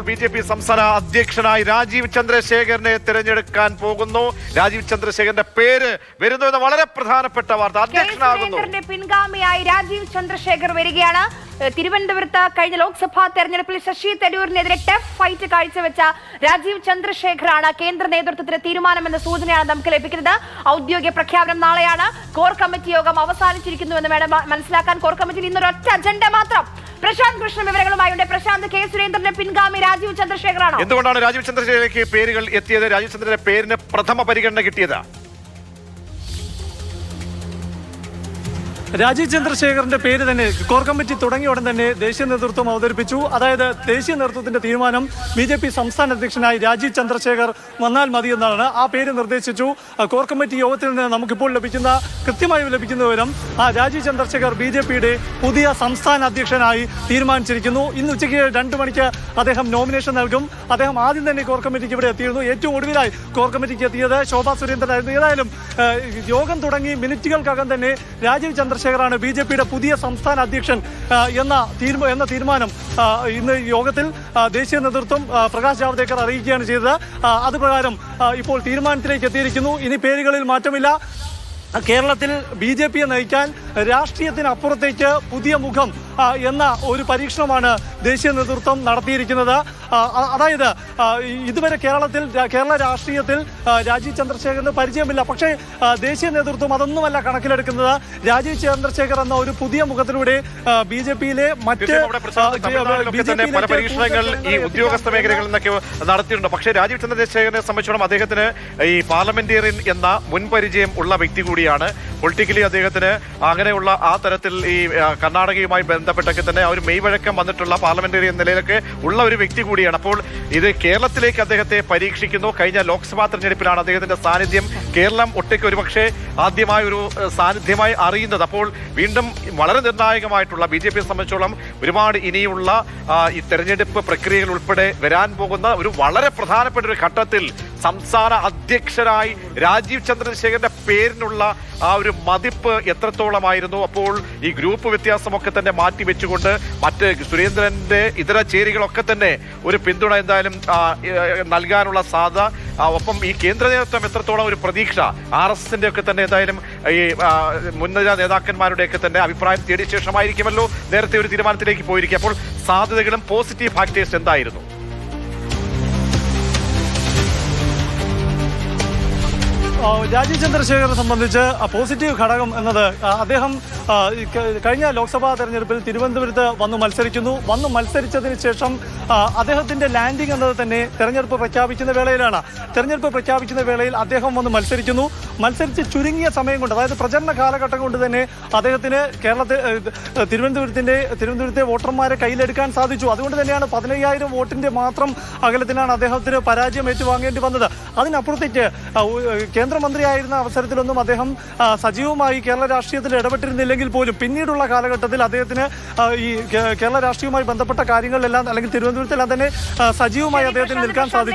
BJP സംസ്ഥാന അധ്യക്ഷനായി രാജീവ് ചന്ദ്രശേഖരനെ തിരഞ്ഞെടുക്കാൻ പോകുന്നു. രാജീവ് ചന്ദ്രശേഖരന്റെ പേര് വരുന്നു എന്ന വളരെ പ്രധാനപ്പെട്ട വാർത്ത. അധ്യക്ഷനാകുന്നു. പിൻഗാമിയായി രാജീവ് ചന്ദ്രശേഖർ വരികയാണ്. തിരുവനന്തപുരത്ത് കഴിഞ്ഞ ലോക്സഭാ തെരഞ്ഞെടുപ്പിൽ ശശി തരൂരിനെതിരെ ടഫ് ഫൈറ്റ് കാഴ്ചവെച്ച രാജീവ് ചന്ദ്രശേഖറാണ് കേന്ദ്ര നേതൃത്വത്തിന്റെ തീരുമാനമെന്ന സൂചനയാണ് നമുക്ക് ലഭിക്കുന്നത്. ഔദ്യോഗിക പ്രഖ്യാപനം നാളെയാണ്. കോർ കമ്മിറ്റി യോഗം അവസാനിച്ചിരിക്കുന്നുവെന്ന് വേണം മനസ്സിലാക്കാൻ. കോർ കമ്മിറ്റിയിൽ ഇന്നൊരൊറ്റ അജണ്ട മാത്രം. പ്രശാന്ത് കൃഷ്ണ വിവരങ്ങളുമായുണ്ട്. പ്രശാന്ത്, കെ സുരേന്ദ്രന്റെ പിൻഗാമി രാജീവ് ചന്ദ്രശേഖറാണോ? എന്തുകൊണ്ടാണ് രാജീവ് ചന്ദ്രശേഖരയ്ക്ക് പേരുകൾ എത്തിയത്? രാജീവ് ചന്ദ്രന്റെ പേരിന് പ്രഥമ പരിഗണന കിട്ടിയത്? രാജീവ് ചന്ദ്രശേഖറിന്റെ പേര് തന്നെ കോർ കമ്മിറ്റി തുടങ്ങിയ ഉടൻ തന്നെ ദേശീയ നേതൃത്വം അവതരിപ്പിച്ചു. അതായത് ദേശീയ നേതൃത്വത്തിന്റെ തീരുമാനം BJP സംസ്ഥാന അധ്യക്ഷനായി രാജീവ് ചന്ദ്രശേഖർ വന്നാൽ മതി എന്നാണ്. ആ പേര് നിർദ്ദേശിച്ചു. കോർ കമ്മിറ്റി യോഗത്തിൽ നിന്ന് നമുക്കിപ്പോൾ കൃത്യമായി ലഭിക്കുന്ന വിവരം രാജീവ് ചന്ദ്രശേഖർ BJPയുടെ പുതിയ സംസ്ഥാന അധ്യക്ഷനായി തീരുമാനിച്ചിരിക്കുന്നു. ഇന്ന് ഉച്ചയ്ക്ക് 2 മണിക്ക് അദ്ദേഹം നോമിനേഷൻ നൽകും. അദ്ദേഹം ആദ്യം തന്നെ കോർ കമ്മിറ്റിക്ക് ഇവിടെ എത്തിയിരുന്നു. ഏറ്റവും ഒടുവിലായി കോർ കമ്മിറ്റിക്ക് എത്തിയത് ശോഭാ സുരേന്ദ്രനായിരുന്നു. ഏതായാലും യോഗം തുടങ്ങി മിനിറ്റുകൾക്കകം തന്നെ രാജീവ് ചന്ദ്രശേഖറാണ് BJPയുടെ പുതിയ സംസ്ഥാന അധ്യക്ഷൻ എന്ന തീരുമാനം ഇന്ന് യോഗത്തിൽ ദേശീയ നേതൃത്വം പ്രകാശ് ജാവ്ദേക്കർ അറിയിക്കുകയാണ് ചെയ്തത്. അതുപ്രകാരം ഇപ്പോൾ തീരുമാനത്തിലേക്ക് എത്തിയിരിക്കുന്നു. ഇനി പേരുകളിൽ മാറ്റമില്ല. കേരളത്തിൽ BJPയെ നയിക്കാൻ രാഷ്ട്രീയത്തിനപ്പുറത്തേക്ക് പുതിയ മുഖം എന്ന ഒരു പരീക്ഷണമാണ് ദേശീയ നേതൃത്വം നടത്തിയിരിക്കുന്നത്. അതായത് ഇതുവരെ കേരള രാഷ്ട്രീയത്തിൽ രാജീവ് ചന്ദ്രശേഖറിന് പരിചയമില്ല. പക്ഷേ ദേശീയ നേതൃത്വം അതൊന്നുമല്ല കണക്കിലെടുക്കുന്നത്. രാജീവ് ചന്ദ്രശേഖർ എന്ന ഒരു പുതിയ മുഖത്തിലൂടെ BJPയിലെ മറ്റ് പല പരീക്ഷണങ്ങൾ ഈ ഉദ്യോഗസ്ഥ മേഖലകളിൽ നിന്നൊക്കെ നടത്തിയിട്ടുണ്ട്. പക്ഷേ രാജീവ് ചന്ദ്രശേഖരനെ സംബന്ധിച്ചിടത്തോളം അദ്ദേഹത്തിന് ഈ പാർലമെന്റേറിയൻ എന്ന മുൻപരിചയം ഉള്ള വ്യക്തി കൂടിയാണ്. പൊളിറ്റിക്കലി അദ്ദേഹത്തിന് അങ്ങനെയുള്ള ആ തരത്തിൽ ഈ കർണാടകയുമായി ബന്ധപ്പെട്ടൊക്കെ തന്നെ ആ ഒരു മെയ്വഴക്കം വന്നിട്ടുള്ള പാർലമെന്റേറിയൻ നിലയിലൊക്കെ ഉള്ള ഒരു വ്യക്തി കൂടിയാണ്. അപ്പോൾ ഇത് കേരളത്തിലേക്ക് അദ്ദേഹത്തെ പരീക്ഷിക്കുന്നു. കഴിഞ്ഞ ലോക്സഭാ തെരഞ്ഞെടുപ്പിലാണ് അദ്ദേഹത്തിന്റെ സാന്നിധ്യം കേരളം ഒട്ടേക്ക് ഒരുപക്ഷെ ആദ്യമായ ഒരു സാന്നിധ്യമായി അറിയുന്നത്. അപ്പോൾ വീണ്ടും വളരെ നിർണായകമായിട്ടുള്ള BJPയെ സംബന്ധിച്ചോളം ഒരുപാട് ഇനിയുള്ള ഈ തെരഞ്ഞെടുപ്പ് പ്രക്രിയകൾ ഉൾപ്പെടെ വരാൻ പോകുന്ന ഒരു വളരെ പ്രധാനപ്പെട്ട ഒരു ഘട്ടത്തിൽ സംസ്ഥാന അധ്യക്ഷനായി രാജീവ് ചന്ദ്രശേഖരന്റെ പേരിനുള്ള ആ ഒരു മതിപ്പ് എത്രത്തോളമായിരുന്നു. അപ്പോൾ ഈ ഗ്രൂപ്പ് വ്യത്യാസമൊക്കെ തന്നെ മാറ്റിവെച്ചുകൊണ്ട് മറ്റ് സുരേന്ദ്രന്റെ ഇതര ചേരികളൊക്കെ തന്നെ ഒരു പിന്തുണ എന്തായാലും നൽകാനുള്ള സാധ്യത, ഒപ്പം ഈ കേന്ദ്ര നേതൃത്വം എത്രത്തോളം ഒരു പ്രതീക്ഷ RSSന്റെ ഒക്കെ തന്നെ എന്തായാലും ഈ മുൻനിര നേതാക്കന്മാരുടെയൊക്കെ തന്നെ അഭിപ്രായം തേടിയ ശേഷമായിരിക്കുമല്ലോ നേരത്തെ ഒരു തീരുമാനത്തിലേക്ക് പോയിരിക്കുക. അപ്പോൾ സാധ്യതകളും പോസിറ്റീവ് ഫാക്ടേഴ്സ് എന്തായിരുന്നു? രാജീവ് ചന്ദ്രശേഖരനെ സംബന്ധിച്ച് പോസിറ്റീവ് ഘടകം എന്നത് അദ്ദേഹം കഴിഞ്ഞ ലോക്സഭാ തെരഞ്ഞെടുപ്പിൽ തിരുവനന്തപുരത്ത് വന്നു മത്സരിച്ചതിന് ശേഷം അദ്ദേഹത്തിന്റെ ലാൻഡിംഗ് എന്നത് തന്നെ തെരഞ്ഞെടുപ്പ് പ്രഖ്യാപിക്കുന്ന വേളയിലാണ്. തെരഞ്ഞെടുപ്പ് പ്രഖ്യാപിക്കുന്ന വേളയിൽ അദ്ദേഹം വന്ന് മത്സരിച്ച് ചുരുങ്ങിയ സമയം കൊണ്ട്, അതായത് പ്രചരണ കാലഘട്ടം കൊണ്ട് തന്നെ അദ്ദേഹത്തിന് തിരുവനന്തപുരത്തെ വോട്ടർമാരെ കയ്യിലെടുക്കാൻ സാധിച്ചു. അതുകൊണ്ട് തന്നെയാണ് 15,000 വോട്ടിന്റെ മാത്രം അകലത്തിലാണ് അദ്ദേഹത്തിന് പരാജയം ഏറ്റുവാങ്ങേണ്ടി വന്നത്. അതിനപ്പുറത്തേക്ക് കേന്ദ്രമന്ത്രിയായിരുന്ന അവസരത്തിലൊന്നും അദ്ദേഹം സജീവമായി കേരള രാഷ്ട്രീയത്തിൽ ഇടപെട്ടിരുന്നില്ലെങ്കിൽ പോലും പിന്നീടുള്ള കാലഘട്ടത്തിൽ അദ്ദേഹത്തിന് ഈ കേരള രാഷ്ട്രീയവുമായി ബന്ധപ്പെട്ട കാര്യങ്ങളിലെല്ലാം അല്ലെങ്കിൽ തിരുവനന്തപുരത്തെല്ലാം തന്നെ സജീവമായി അദ്ദേഹത്തിന് നിൽക്കാൻ സാധിച്ചു.